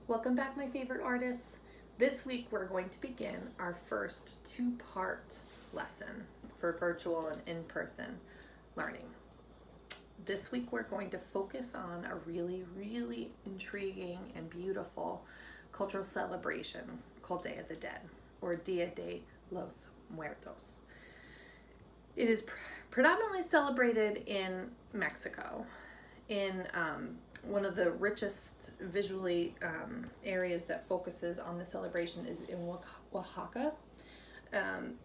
Welcome back, my favorite artists. This week we're going to begin our first two-part lesson for virtual and in-person learning. This week we're going to focus on a really intriguing and beautiful cultural celebration called Day of the Dead, or Dia de los Muertos. It is predominantly celebrated in Mexico, in one of the richest visually areas that focuses on the celebration is in Oaxaca.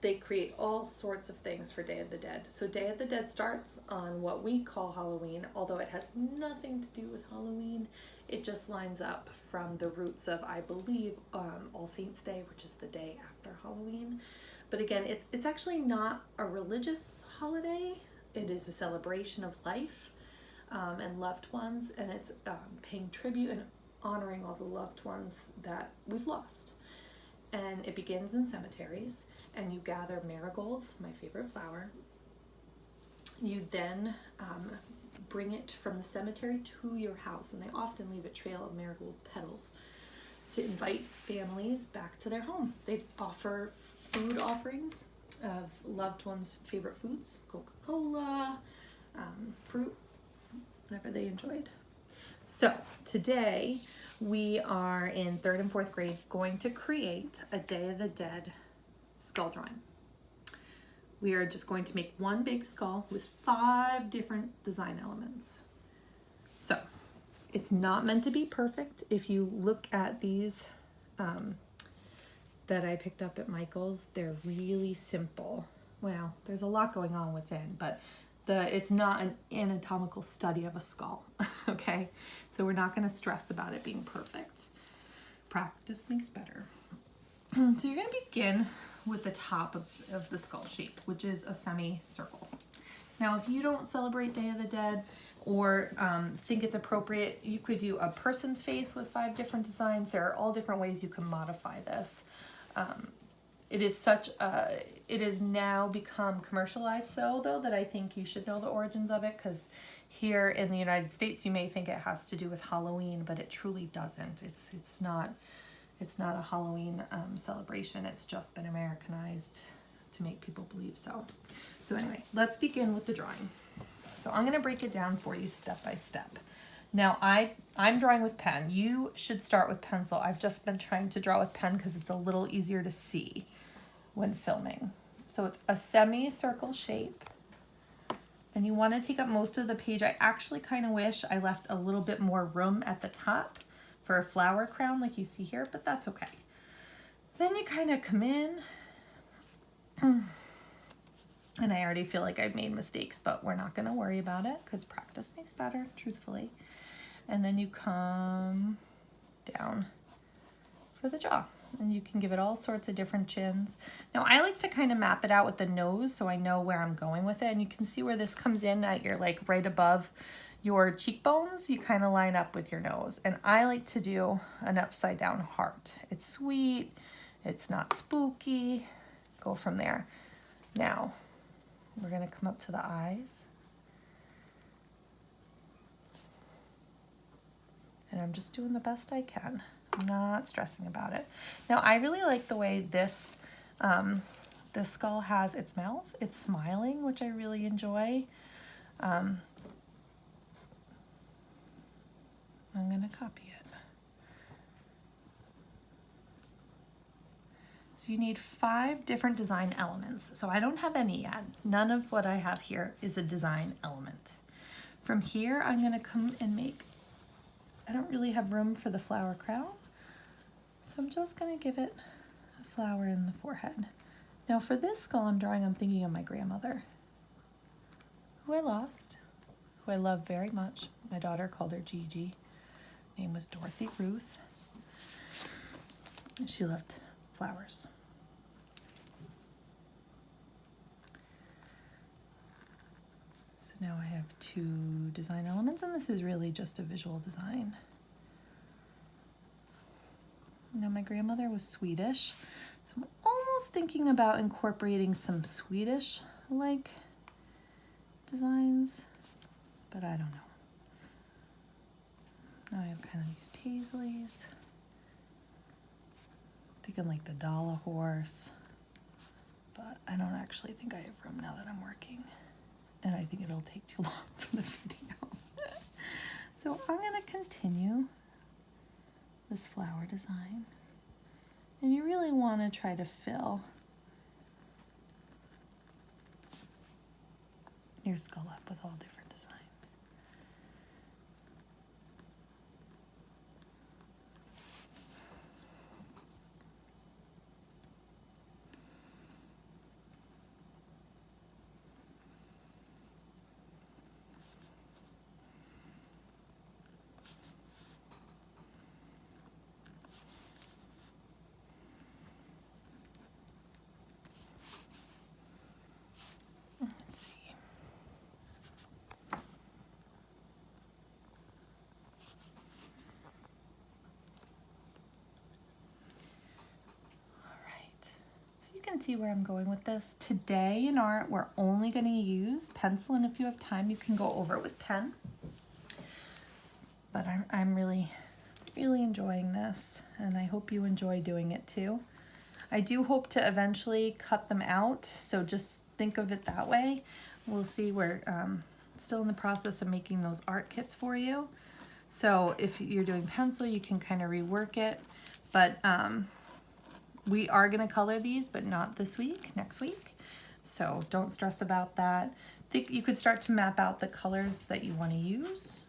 They create all sorts of things for Day of the Dead. So Day of the Dead starts on what we call Halloween, although it has nothing to do with Halloween. It just lines up from the roots of, I believe, All Saints Day, which is the day after Halloween. But again, it's actually not a religious holiday. It is a celebration of life and loved ones, and it's paying tribute and honoring all the loved ones that we've lost. And it begins in cemeteries, and you gather marigolds, my favorite flower. You then bring it from the cemetery to your house, and they often leave a trail of marigold petals to invite families back to their home. They offer food offerings of loved ones' favorite foods, Coca-Cola, fruit, whatever they enjoyed. So today we are in 3rd and 4th grade going to create a Day of the Dead skull drawing. We are just going to make one big skull with 5 different design elements. So it's not meant to be perfect. If you look at these that I picked up at Michael's, they're really simple. Well, there's a lot going on within, but it's not an anatomical study of a skull, okay? So we're not going to stress about it being perfect. Practice makes better. So you're going to begin with the top of the skull shape, which is a semicircle. Now, if you don't celebrate Day of the Dead or think it's appropriate, you could do a person's face with 5 different designs. There are all different ways you can modify this. It has now become commercialized though, that I think you should know the origins of it, because here in the United States, you may think it has to do with Halloween, but it truly doesn't. It's not a Halloween celebration. It's just been Americanized to make people believe so. So anyway, let's begin with the drawing. So I'm going to break it down for you step by step. Now, I'm drawing with pen. You should start with pencil. I've just been trying to draw with pen because it's a little easier to see when filming. So it's a semicircle shape, and you want to take up most of the page. I actually kind of wish I left a little bit more room at the top for a flower crown like you see here, but that's okay. Then you kind of come in, and I already feel like I've made mistakes, but we're not going to worry about it because practice makes better, truthfully. And then you come down for the jaw, and you can give it all sorts of different chins. Now, I like to kind of map it out with the nose so I know where I'm going with it, and you can see where this comes in at your, like, right above your cheekbones. You kind of line up with your nose, and I like to do an upside down heart. It's sweet, it's not spooky. Go from there. Now, we're going to come up to the eyes. And I'm just doing the best I can. I'm not stressing about it. Now, I really like the way this skull has its mouth. It's smiling, which I really enjoy. I'm going to copy it. So you need 5 different design elements. So I don't have any yet. None of what I have here is a design element. From here, I'm going to come and make, I don't really have room for the flower crown, so I'm just going to give it a flower in the forehead. Now for this skull I'm drawing, I'm thinking of my grandmother, who I lost, who I love very much. My daughter called her Gigi. Her name was Dorothy Ruth, and she loved flowers. So now I have 2 design elements, and this is really just a visual design. Now, my grandmother was Swedish, so I'm almost thinking about incorporating some Swedish-like designs, but I don't know. Now I have kind of these paisleys. thinking like the dollar horse, but I don't actually think I have room now that I'm working, and I think it'll take too long for the video. So I'm gonna continue this flower design, and you really want to try to fill your skull up with all different designs. Let's see. So you can see where I'm going with this. Today in art, we're only going to use pencil, and if you have time, you can go over it with pen. But I'm really enjoying this, and I hope you enjoy doing it too. I do hope to eventually cut them out, so just think of it that way. We'll see. We're still in the process of making those art kits for you. So if you're doing pencil, you can kind of rework it. But we are going to color these, but not this week, next week. So don't stress about that. Think you could start to map out the colors that you want to use.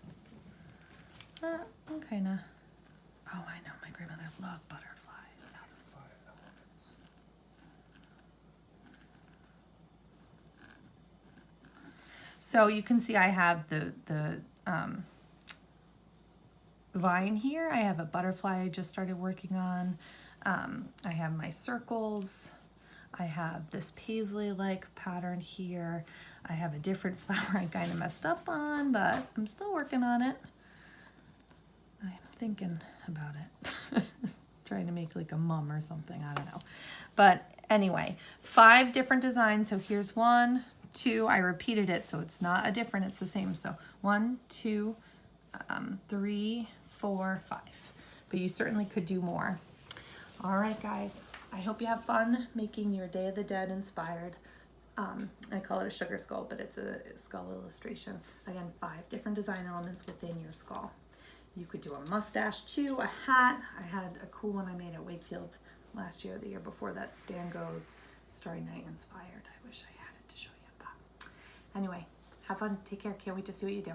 I'm kind of, oh, I know, my grandmother loved butterflies. That's 5 elements. So you can see I have the vine here. I have a butterfly I just started working on. I have my circles. I have this paisley-like pattern here. I have a different flower I kind of messed up on, but I'm still working on it. I'm thinking about it. Trying to make like a mum or something, I don't know. But anyway, 5 different designs. So here's 1, 2, I repeated it, so it's not a different, it's the same. So 1, 2, 3, 4, 5. But you certainly could do more. All right, guys, I hope you have fun making your Day of the Dead inspired. I call it a sugar skull, but it's a skull illustration. Again, 5 different design elements within your skull. You could do a mustache too, a hat. I had a cool one I made at Wakefield last year, the year before that, Van Gogh's Starry Night inspired. I wish I had it to show you, but anyway, have fun, take care, can't wait to see what you do.